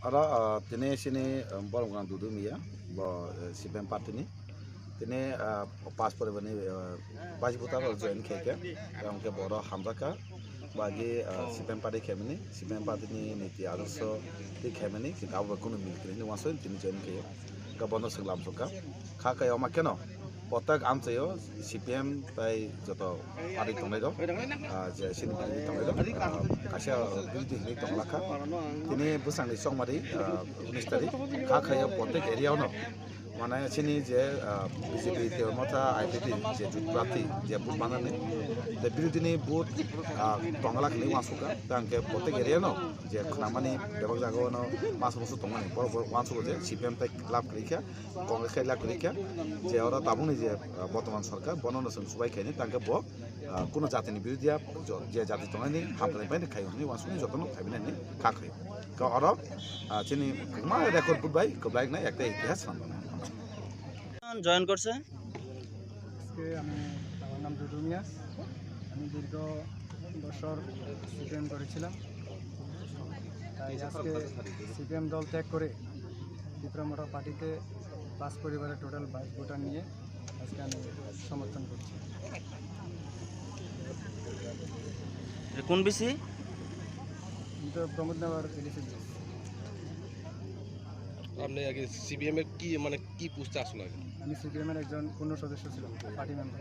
Ara tene sini borong kan dudu mia bo Cpim party ni tene passport bani baji buta ro join keke yang ke boro hamzaka bagi Cpim party kemini Cpim party ni niti aruso ti kemini kita abu kono milkini ni waso tini join ke ka bono senglam soka kha ka yoma keno potak amchayo Cpim tai joto party tongai do je sini party tongai do kasya bildi ni tonglaka tini busang ni song mari ministeri kha khaya potak area no mana sini je BJP te Motha IPP je Tipra je but banane the bildi ni but tonglak ni wasuka tangke potak area no je khnamani debak jago no mas musu tongani bor wansu je Cpim tai club krika kong khela krika je ora tabung ni je বর্তমান সরকার বনন সবাই খাইনি তাকে ব কোনো জাতিনি বিরোধিয়া যে জাতি তংনি হামলাই পাইনি খাইনি ওয়াসুনি যতন খাইবিনানি খাখাই কা অর চিনি মা রেকর্ড বুবাই কবলাইক না একটা ইতিহাস সামনে জয়েন করছে আজকে আমি আমার নাম দুদু মিয়াস আমি দীর্ঘ বছর সিপিএম করেছিলাম তাই আজকে সিপিএম দল ত্যাগ করে ত্রিপুরা মোটর পার্টিতে 5 পরিবারের টোটাল 22 ভোটার নিয়ে আজকে আমি সমর্থন করছি কোন বিসি কিন্তু প্রমোদনগর এলিসি আপনি আগে সিপিএম এর কি মানে কি পোস্টে আসলে আমি সিপিএম এর একজন পূর্ণ সদস্য ছিলাম পার্টি মেম্বার